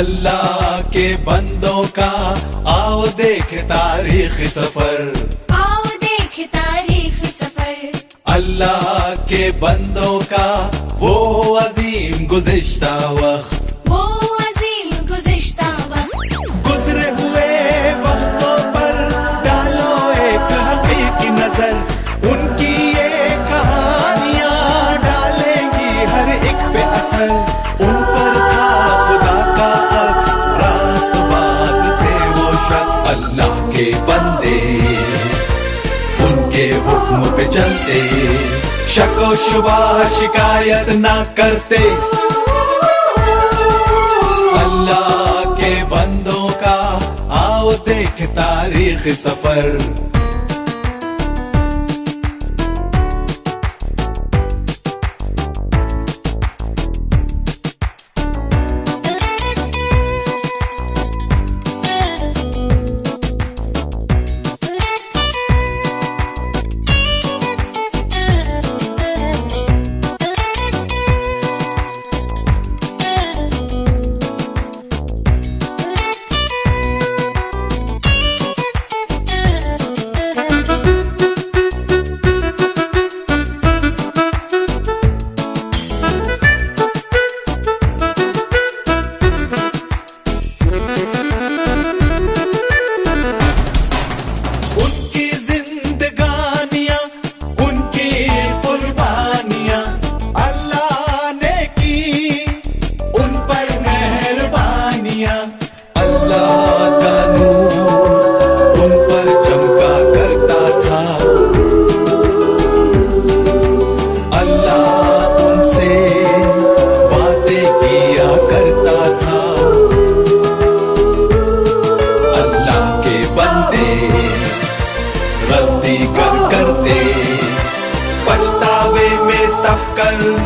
अल्लाह के बंदों का आओ देख तारीख सफर, आओ देख तारीख सफर। अल्लाह के बंदों का वो अजीम गुज़िश्ता वक्त, वो अजीम गुज़िश्ता वक्त। गुजरे हुए वक्तों पर डालो एक हकीकी नजर, उनकी ये कहानियां डालेंगी हर एक पे असर। उन पर था खुदा का अक्स, रास्तबाज थे वो शख्स। अल्लाह के बंदे उनके हुक्म पे चलते, शको शुबा शिकायत ना करते। अल्लाह के बंदों का आओ देख तारीख सफर।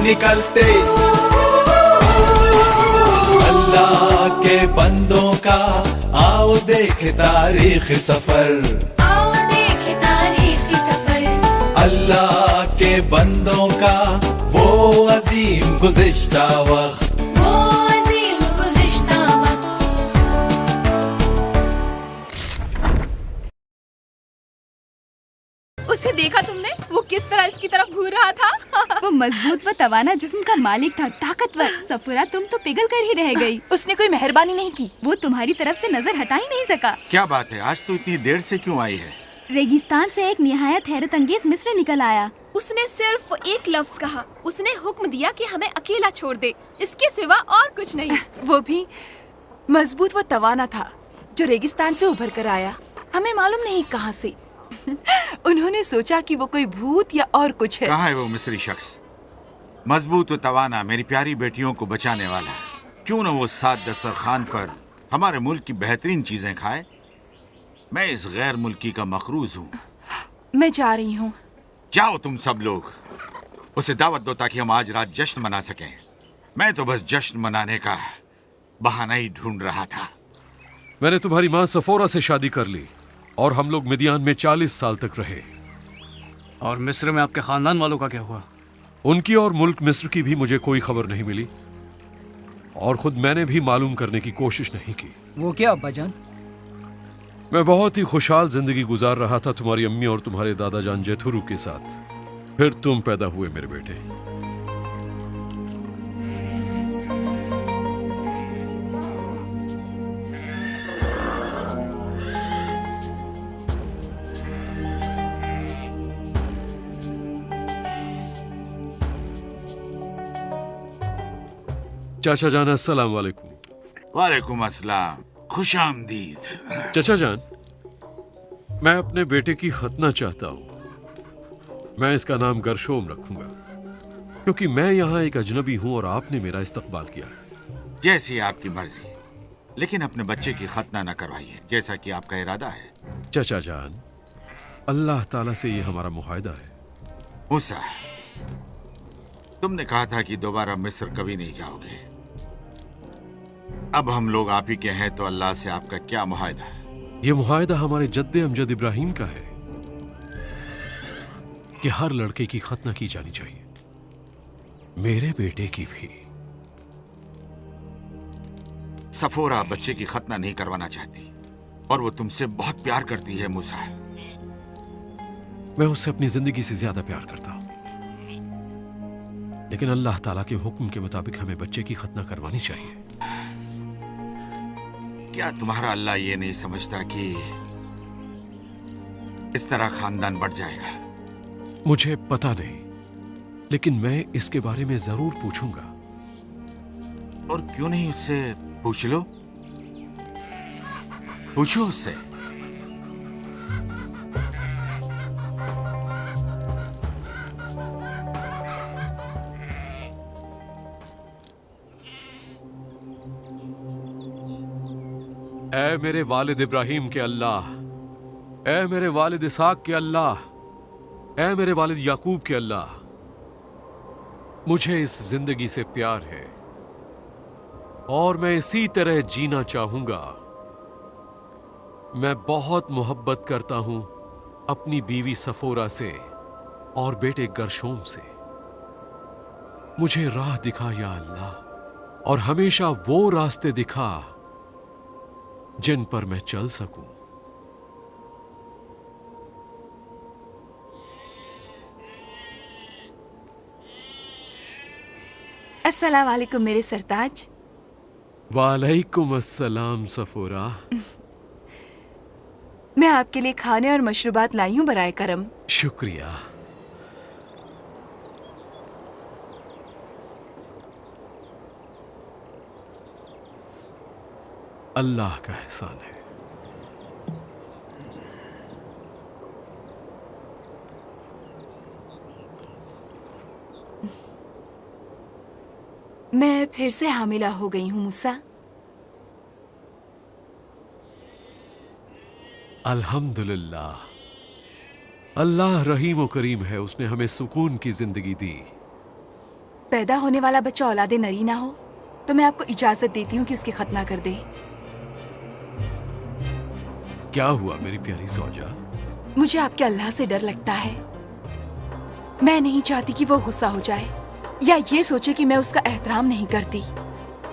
निकलते अल्लाह के बंदों का आओ देख तारीख सफर, आओ देख तारीख सफर। अल्लाह के बंदों का वो अजीम गुज़िश्ता वक्त, वो अजीम गुज़िश्ता वक्त। उसे देखा तुमने? वो किस तरह इसकी तरफ घूर रहा था। वो मजबूत व तवाना जिस्म का मालिक था, ताकतवर। सफूरा तुम तो पिघल कर ही रह गई। उसने कोई मेहरबानी नहीं की, वो तुम्हारी तरफ से नजर हटा ही नहीं सका। क्या बात है, आज तो इतनी देर से क्यों आई है? रेगिस्तान से एक निहायत हैरत अंगेज मिस्र निकल आया। उसने सिर्फ एक लफ्ज कहा, उसने हुक्म दिया कि हमें अकेला छोड़ दे, इसके सिवा और कुछ नहीं। वो भी मजबूत व तवाना था जो रेगिस्तान से उभर कर आया, हमें मालूम नहीं कहां से। उन्होंने सोचा कि वो कोई भूत या और कुछ है। कहाँ है वो मिस्री शख्स, मजबूत व तवाना, मेरी प्यारी बेटियों को बचाने वाला? क्यों न वो सात दस्तरखान पर हमारे मुल्क की बेहतरीन चीजें खाए। मैं इस गैर मुल्की का मखरूज हूँ। मैं जा रही हूँ। जाओ तुम सब लोग, उसे दावत दो ताकि हम आज रात जश्न मना सकें। मैं तो बस जश्न मनाने का बहाना ही ढूंढ रहा था। मैंने तुम्हारी माँ सफोरा से शादी कर ली और हम लोग मिदियान में 40 साल तक रहे। और मिस्र में आपके खानदान वालों का क्या हुआ? उनकी और मुल्क मिस्र की भी मुझे कोई खबर नहीं मिली और खुद मैंने भी मालूम करने की कोशिश नहीं की। वो क्या अब्बाजान? मैं बहुत ही खुशहाल जिंदगी गुजार रहा था तुम्हारी अम्मी और तुम्हारे दादा जान जेथुरु के साथ। फिर तुम पैदा हुए मेरे बेटे। चाचा जान अस्सलाम वालेकुम। वालेकुम अस्सलाम, खुशामदीद। चाचा जान, मैं अपने बेटे की खतना चाहता हूँ। मैं इसका नाम गरशोम रखूंगा क्योंकि मैं यहाँ एक अजनबी हूँ और आपने मेरा इस्तकबाल किया। जैसी आपकी मर्जी, लेकिन अपने बच्चे की खतना न करवाइए जैसा कि आपका इरादा है। चाचा जान, अल्लाह ताला से ये हमारा मुआहदा है। मूसा, तुमने कहा था कि दोबारा मिस्र कभी नहीं जाओगे। अब हम लोग आप ही के हैं तो अल्लाह से आपका क्या मुआहदा है? ये मुआहदा हमारे जद्दे अमजद इब्राहिम का है कि हर लड़के की खतना की जानी चाहिए, मेरे बेटे की भी। सफोरा बच्चे की खतना नहीं करवाना चाहती और वो तुमसे बहुत प्यार करती है मूसा। मैं उससे अपनी जिंदगी से ज्यादा प्यार करता हूं, लेकिन अल्लाह ताला के हुक्म के मुताबिक हमें बच्चे की खतना करवानी चाहिए। क्या तुम्हारा अल्लाह ये नहीं समझता कि इस तरह खानदान बढ़ जाएगा? मुझे पता नहीं, लेकिन मैं इसके बारे में जरूर पूछूंगा। और क्यों नहीं उससे पूछ लो? पूछो उससे। ऐ मेरे वालिद इब्राहिम के अल्लाह, ऐ मेरे वालिद इसाक के अल्लाह, ऐ मेरे वालिद याकूब के अल्लाह, मुझे इस जिंदगी से प्यार है और मैं इसी तरह जीना चाहूंगा। मैं बहुत मोहब्बत करता हूं अपनी बीवी सफोरा से और बेटे गर्शोम से। मुझे राह दिखा या अल्लाह, और हमेशा वो रास्ते दिखा जिन पर मैं चल सकूं। अस्सलाम वालेकुम मेरे सरताज। वालेकुम अस्सलाम सफोरा। मैं आपके लिए खाने और मशरूबात लाई हूँ बराए करम। शुक्रिया। अल्लाह का एहसान है। मैं फिर से हामिला हो गई हूँ मूसा। अल्हम्दुलिल्लाह, अल्लाह रहीम व करीम है, उसने हमें सुकून की जिंदगी दी। पैदा होने वाला बच्चा औलादे नरी ना हो तो मैं आपको इजाजत देती हूँ कि उसकी खतना कर दे। क्या हुआ मेरी प्यारी सौजा? मुझे आपके अल्लाह से डर लगता है। मैं नहीं चाहती कि वो गुस्सा हो जाए या ये सोचे कि मैं उसका एहतराम नहीं करती,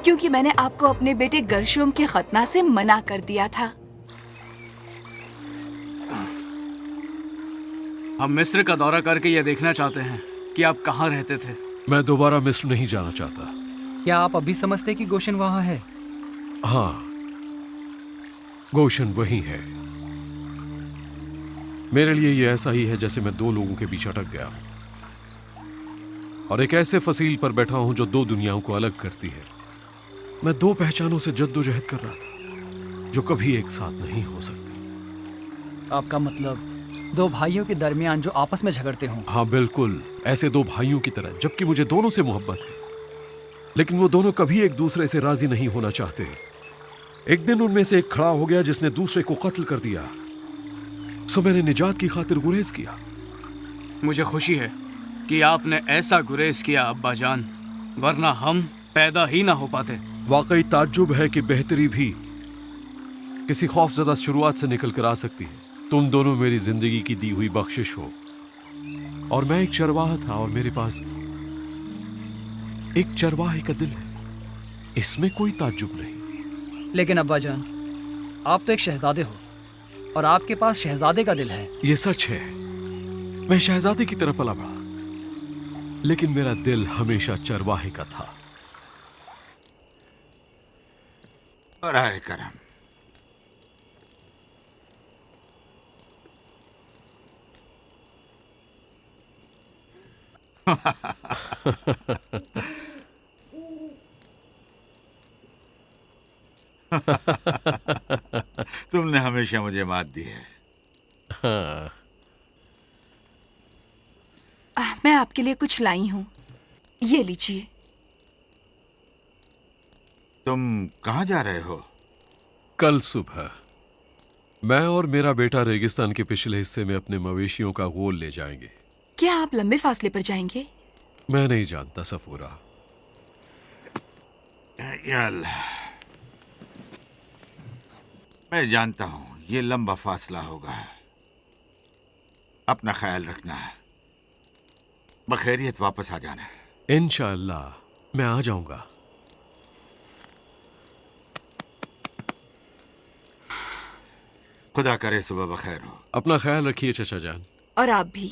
क्योंकि मैंने आपको अपने बेटे गर्शोम की खतना से मना कर दिया था। हम मिस्र का दौरा करके ये देखना चाहते हैं कि आप कहाँ रहते थे। मैं दोबारा मिस्र नहीं जाना चाहता। क्या आप अभी समझते कि गोशन वहाँ है? हाँ, गोशन वही है। मेरे लिए ये ऐसा ही है जैसे मैं दो लोगों के बीच अटक गया और एक ऐसे फसील पर बैठा हूं जो दो दुनियाओं को अलग करती है। मैं दो पहचानों से जद्दोजहद कर रहा था जो कभी एक साथ नहीं हो सकती। आपका मतलब दो भाइयों के दरमियान जो आपस में झगड़ते हों? हाँ बिल्कुल, ऐसे दो भाइयों की तरह, जबकि मुझे दोनों से मोहब्बत है, लेकिन वो दोनों कभी एक दूसरे से राजी नहीं होना चाहते। एक दिन उनमें से एक खड़ा हो गया जिसने दूसरे को कत्ल कर दिया, सो मैंने निजात की खातिर गुरेज किया। मुझे खुशी है कि आपने ऐसा गुरेज किया अब्बा जान, वरना हम पैदा ही ना हो पाते। वाकई ताज्जुब है कि बेहतरी भी किसी खौफजदा शुरुआत से निकल कर आ सकती है। तुम दोनों मेरी जिंदगी की दी हुई बख्शिश हो, और मैं एक चरवाहा था और मेरे पास एक चरवाहे का दिल है। इसमें कोई ताज्जुब नहीं। लेकिन अब्बा जान, आप तो एक शहजादे हो और आपके पास शहजादे का दिल है। ये सच है, मैं शहजादे की तरह पला बड़ा, लेकिन मेरा दिल हमेशा चरवाहे का था। बराए करम। तुमने हमेशा मुझे मात दी है। हाँ। मैं आपके लिए कुछ लाई हूँ, ये लीजिए। तुम कहाँ जा रहे हो? कल सुबह मैं और मेरा बेटा रेगिस्तान के पिछले हिस्से में अपने मवेशियों का गोल ले जाएंगे। क्या आप लंबे फासले पर जाएंगे? मैं नहीं जानता सफूरा। या अल्लाह, मैं जानता हूं ये लंबा फासला होगा। अपना ख्याल रखना, बखैरियत वापस आ जाना। इंशाअल्लाह मैं आ जाऊंगा। खुदा करे सुबह बखैर हो। अपना ख्याल रखिए चचा जान। और आप भी।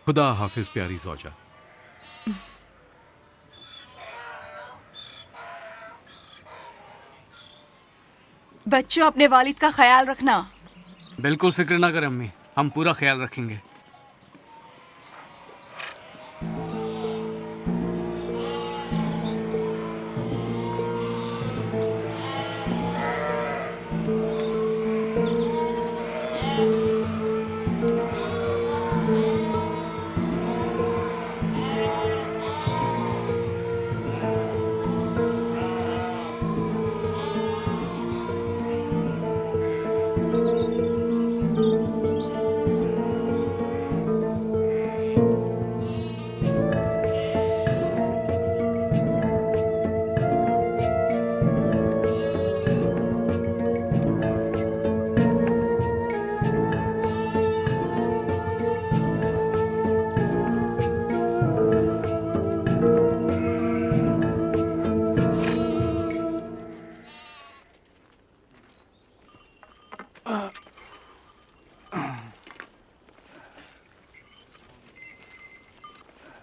खुदा हाफिज प्यारी ज़ौजा। बच्चों, अपने वालिद का ख्याल रखना। बिल्कुल फिक्र ना करें अम्मी, हम पूरा ख्याल रखेंगे।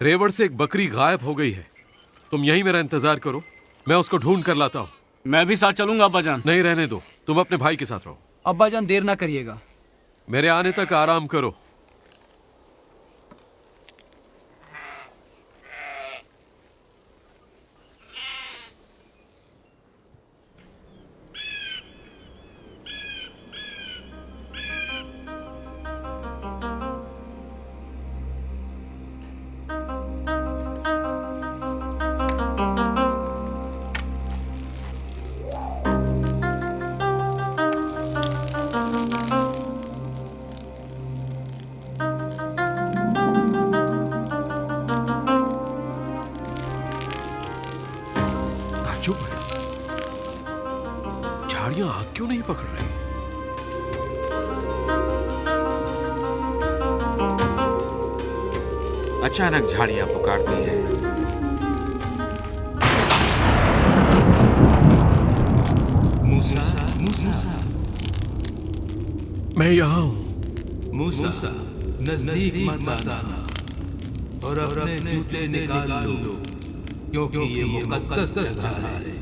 रेवड़ से एक बकरी गायब हो गई है। तुम यहीं मेरा इंतजार करो, मैं उसको ढूंढ कर लाता हूँ। मैं भी साथ चलूंगा अब्बाजान। नहीं, रहने दो, तुम अपने भाई के साथ रहो। अब्बाजान देर ना करिएगा। मेरे आने तक आराम करो। चुप है, झाड़ियां आग क्यों नहीं पकड़ रही? अचानक झाड़ियां पुकारती है। मूसा, मूसा, मैं यहाँ हूँ। मूसा, नजदीक मत आना और अपने जूते निकाल लो, क्योंकि ये मुकद्दस जगह है।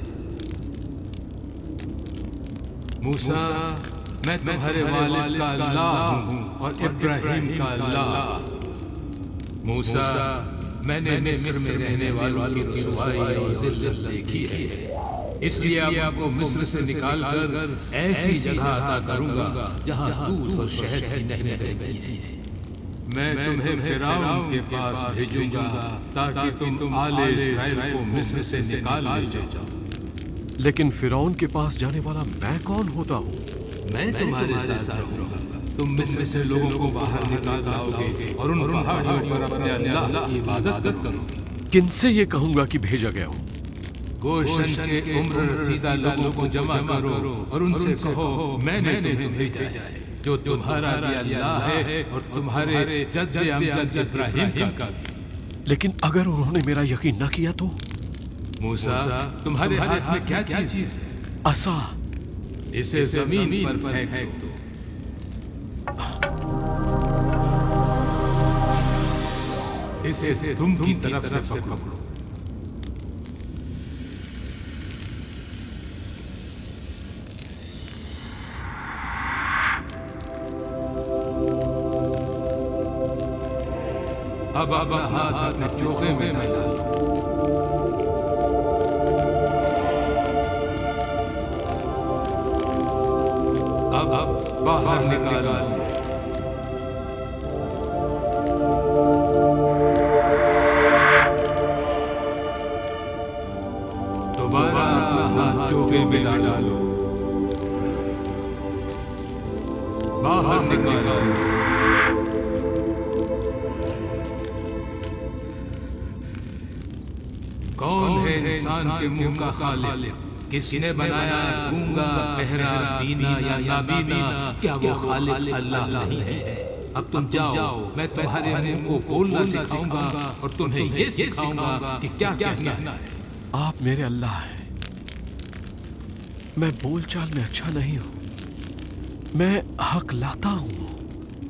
मूसा, मैं तुम्हारे वालिद का अल्लाह हूँ और इब्राहिम का अल्लाह। मूसा, मैंने मिस्र में रहने वालों की रुसवाई और जिल्लत देखी है, इसलिए आपको मिस्र से निकालकर ऐसी जगह अता करूंगा जहाँ दूध और शहद की नहरें बहती हैं। मैं तुम्हें फिरौन के पास भेजूंगा ताकि तुम आले इस्राएल को मिस्र से निकाल ले जाओ। लेकिन फिरौन के पास जाने वाला मैं कौन होता हूँ? मैं तुम्हारे साथ रहूंगा। तुम मिस्र से लोगों को बाहर निकाल लाओगे और उन पहाड़ों पर अपने अल्लाह की इबादत करोगे। किनसे ये कहूंगा कि भेजा गया हूँ? गोशन के उम्र रसीदा लोगों को जमा करो और उनसे कहो मैंने तुम्हें भेजा है, जो तुम्हारा भी अल्लाह है और तुम्हारे जद्द अमजद इब्राहिम का। लेकिन अगर उन्होंने मेरा यकीन न किया तो? मूसा, तुम्हारे हाथ में क्या चीज है? असा। इसे जमीन पर फेंक दो। इसे तुम की तरफ से पकड़ो। अब अपना हाथ अपने चोखे में डालो। अब बाहर निकालो। दोबारा अपना हाथ चोखे में डालो। बाहर निकालो। कौन है इंसान के मुंह का खालिक? किसने बनाया गूंगा, बहरा, बीना या नाबीना? क्या वो खालिक अल्लाह नहीं है? अब तुम जाओ, मैं तुम्हारे मुंह को बोलना सिखाऊंगा और तुम्हें ये सिखाऊंगा कि क्या कहना है। आप मेरे अल्लाह हैं। मैं बोलचाल में अच्छा नहीं हूं, मैं हक लाता हूं।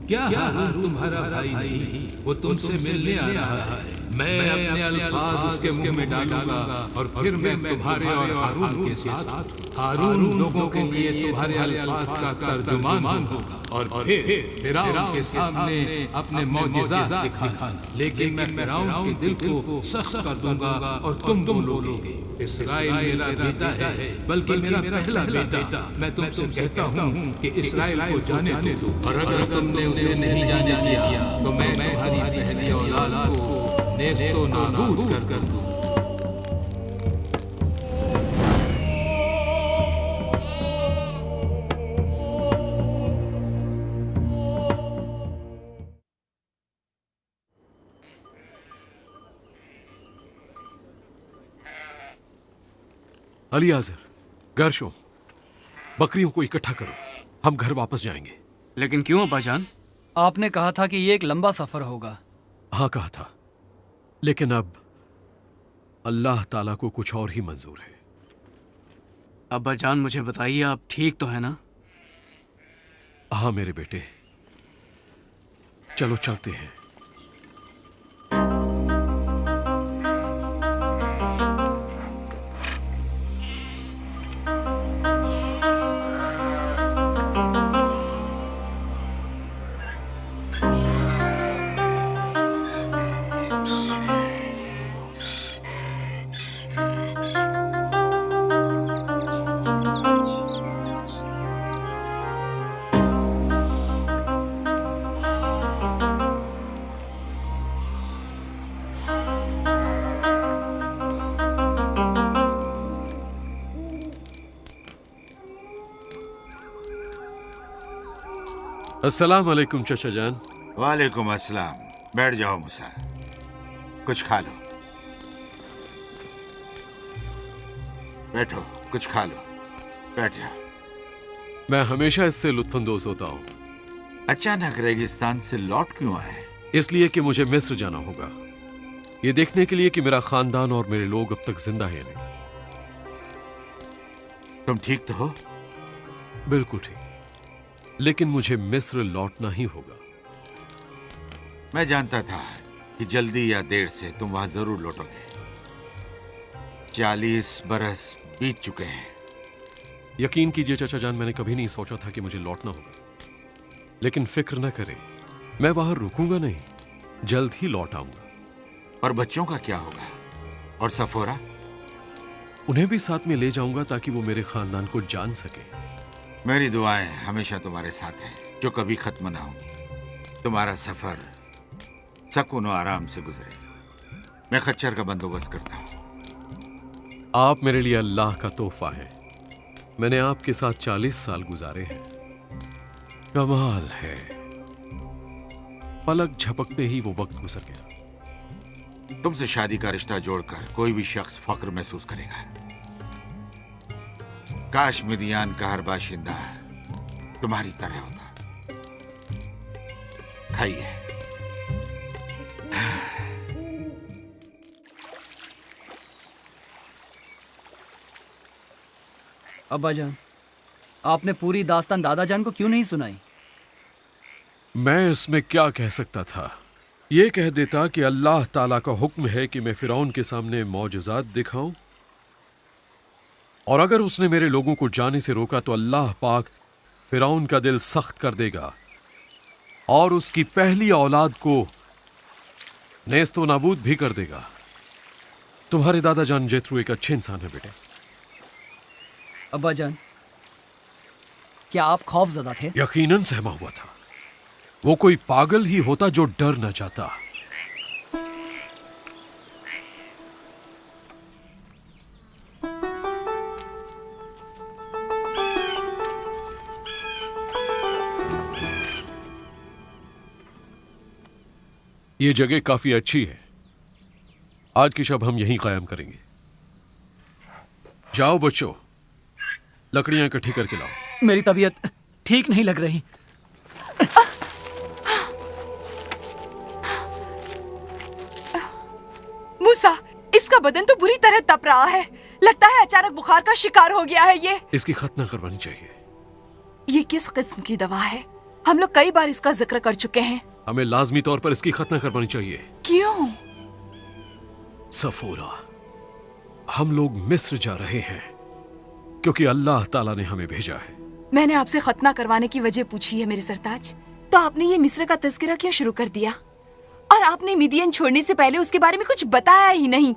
क्या हारून तुम्हारा भाई नहीं, वो तुमसे मिलने आ रहा है। मैं अपने अल्फाज उसके मुंह में डालूंगा और फिर मैं तुम्हारे और हारून के साथ हूँ। हारून लोगों के लिए तुम्हारे अल्फाज का तर्जुमान होगा और फिर फिरौन के सामने अपने मौजिज़ात दिखाना। लेकिन मैं फिरौन के दिल को सख्त कर दूंगा और तुम बोलोगे इस्राइल मेरा बेटा है, बल्कि मेरा पहला बेटा। मैं तुमसे कहता हूँ कि इस्राइल को जाने दो, और अगर तुमने उसे नहीं जाने दिया तो मैं तुम्हारी पहली औलाद को नेस्तो नाबूद कर दूं। अली आज़र, गर्शों, बकरियों को इकट्ठा करो, हम घर वापस जाएंगे। लेकिन क्यों अब्बाजान? आपने कहा था कि ये एक लंबा सफर होगा। हाँ कहा था, लेकिन अब अल्लाह ताला को कुछ और ही मंजूर है। अब्बाजान मुझे बताइए, आप ठीक तो है ना? हाँ मेरे बेटे, चलो चलते हैं। अस्सलाम वालेकुम चचा जान। वालेकुम अस्सलाम। बैठ जाओ मूसा, कुछ खा लो। बैठो, कुछ खा लो, बैठ जाओ। मैं हमेशा इससे लुत्फानंदोज होता हूँ। अचानक रेगिस्तान से लौट क्यों आए? इसलिए कि मुझे मिस्र जाना होगा, ये देखने के लिए कि मेरा खानदान और मेरे लोग अब तक जिंदा है या नहीं। तुम ठीक तो हो? बिल्कुल ठीक, लेकिन मुझे मिस्र लौटना ही होगा। मैं जानता था कि जल्दी या देर से तुम वहां जरूर लौटोगे। 40 बरस बीत चुके हैं। यकीन कीजिए चाचा जान, मैंने कभी नहीं सोचा था कि मुझे लौटना होगा, लेकिन फिक्र न करें, मैं वहां रुकूंगा नहीं, जल्द ही लौट आऊंगा। और बच्चों का क्या होगा? और सफोरा? उन्हें भी साथ में ले जाऊंगा ताकि वो मेरे खानदान को जान सके। मेरी दुआएं हमेशा तुम्हारे साथ हैं, जो कभी खत्म ना होंगी। तुम्हारा सफर सुकून और आराम से गुजरे। मैं खच्चर का बंदोबस्त करता हूँ। आप मेरे लिए अल्लाह का तोहफा है। मैंने आपके साथ 40 साल गुजारे हैं। कमाल है, पलक झपकते ही वो वक्त गुजर गया। तुमसे शादी का रिश्ता जोड़कर कोई भी शख्स फख्र महसूस करेगा। काश मिदियान का हर बाशिंदा तुम्हारी तरह होता। खाइए। अब्बाजान, आपने पूरी दास्तान दादा जान को क्यों नहीं सुनाई? मैं इसमें क्या कह सकता था? ये कह देता कि अल्लाह ताला का हुक्म है कि मैं फिरौन के सामने मौजज़ात दिखाऊं, और अगर उसने मेरे लोगों को जाने से रोका तो अल्लाह पाक फिरौन का दिल सख्त कर देगा और उसकी पहली औलाद को नेस्तो नाबूद भी कर देगा। तुम्हारे दादा जान जेथरू एक अच्छे इंसान है बेटे। अब्बाजान, क्या आप खौफजदा थे? यकीनन सहमा हुआ था। वो कोई पागल ही होता जो डर न जाता। ये जगह काफी अच्छी है। आज की शब हम यहीं कायम करेंगे। जाओ बच्चों, लकड़ियां इकट्ठी करके लाओ। मेरी तबीयत ठीक नहीं लग रही। मूसा, इसका बदन तो बुरी तरह तप रहा है। लगता है अचानक बुखार का शिकार हो गया है ये। इसकी खतना करवानी चाहिए। ये किस किस्म की दवा है? हम लोग कई बार इसका जिक्र कर चुके हैं। हमें लाजमी तौर पर इसकी खतना करवानी चाहिए। क्यों? सफूरा, हम लोग मिस्र जा रहे हैं क्योंकि अल्लाह ताला ने हमें भेजा है। मैंने आपसे खतना करवाने की वजह पूछी है मेरे सरताज, तो आपने ये मिस्र का तज़किरा क्यों शुरू कर दिया? और आपने मिदियन छोड़ने से पहले उसके बारे में कुछ बताया ही नहीं।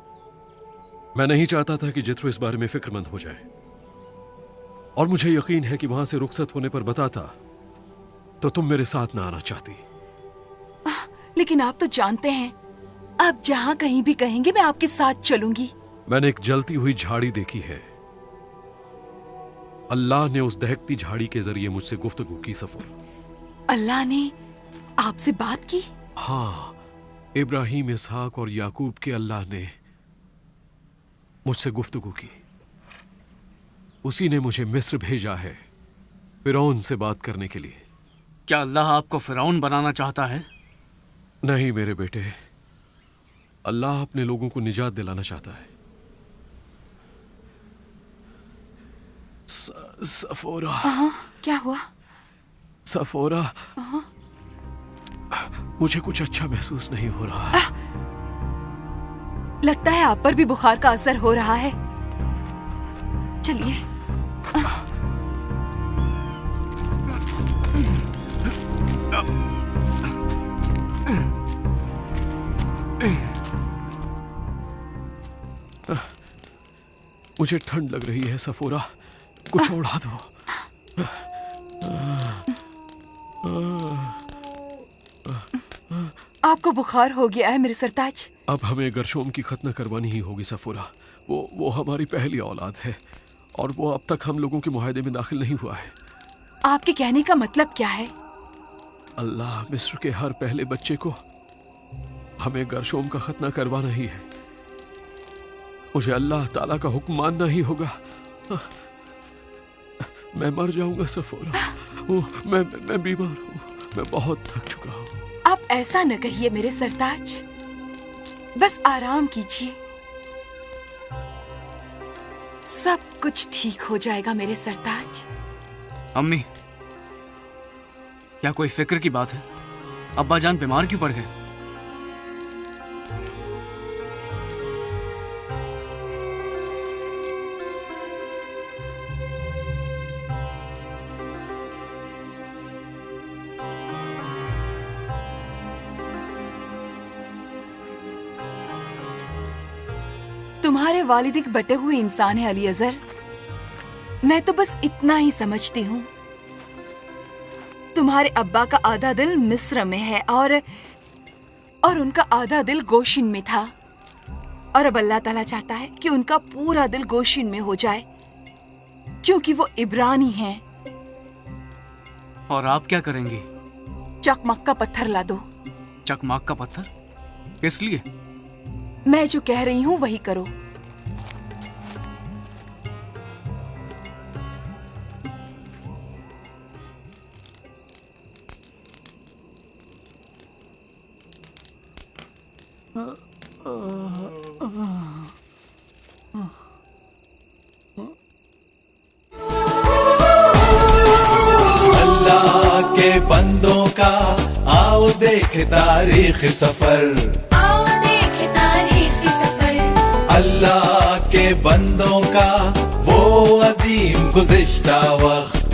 मैं नहीं चाहता था कि जित्रो इस बारे में फिक्रमंद हो जाए, और मुझे यकीन है कि वहां से रुखसत होने पर बताता तो तुम मेरे साथ ना आना चाहती। लेकिन आप तो जानते हैं, आप जहां कहीं भी कहेंगे मैं आपके साथ चलूंगी। मैंने एक जलती हुई झाड़ी देखी है। अल्लाह ने उस दहकती झाड़ी के जरिए मुझसे गुफ्तगू की। सफूर, अल्लाह ने आपसे बात की? हाँ, इब्राहिम, इसहाक और याकूब के अल्लाह ने मुझसे गुफ्तगू की। उसी ने मुझे मिस्र भेजा है फिरौन से बात करने के लिए। क्या अल्लाह आपको फिरौन बनाना चाहता है? नहीं मेरे बेटे, अल्लाह अपने लोगों को निजात दिलाना चाहता है। सफोरा। क्या हुआ? सफोरा, मुझे कुछ अच्छा महसूस नहीं हो रहा। लगता है आप पर भी बुखार का असर हो रहा है। चलिए। मुझे ठंड लग रही है सफोरा, कुछ ओढ़ा दो। आपको बुखार हो गया है मेरे सरताज। अब हमें गर्शोम की खतना करवानी ही होगी सफोरा। वो हमारी पहली औलाद है और वो अब तक हम लोगों के मुआहदे में दाखिल नहीं हुआ है। आपके कहने का मतलब क्या है? अल्लाह मिस्र के हर पहले बच्चे को हमें गर्शोम का खतना करवाना ही है। मुझे अल्लाह ताला का हुक्म मानना ही होगा। मैं मर जाऊंगा सफोरा। मैं बीमार हूँ, मैं बहुत थक चुका हूँ। आप ऐसा न कहिए मेरे सरताज, बस आराम कीजिए, सब कुछ ठीक हो जाएगा मेरे सरताज। अम्मी, क्या कोई फिक्र की बात है? अब्बा जान बीमार क्यों पड़ गए? तुम्हारे वालिद एक बटे हुए इंसान है अली अजहर। मैं तो बस इतना ही समझती हूँ। तुम्हारे अब्बा का आधा दिल मिस्र में है और उनका आधा दिल गोशिन में था, और अब अल्लाह ताला चाहता है कि उनका पूरा दिल गोशिन में हो जाए, क्योंकि वो इब्रानी हैं। और आप क्या करेंगी? चकमक का पत्थर ला दो। चकमाक का पत्थर? किस लिए? मैं जो कह रही हूँ वही करो। अल्लाह के बंदों का आओ देख तारीख सफर। अल्लाह के बंदों का वो अजीम गुज़िश्ता वक्त।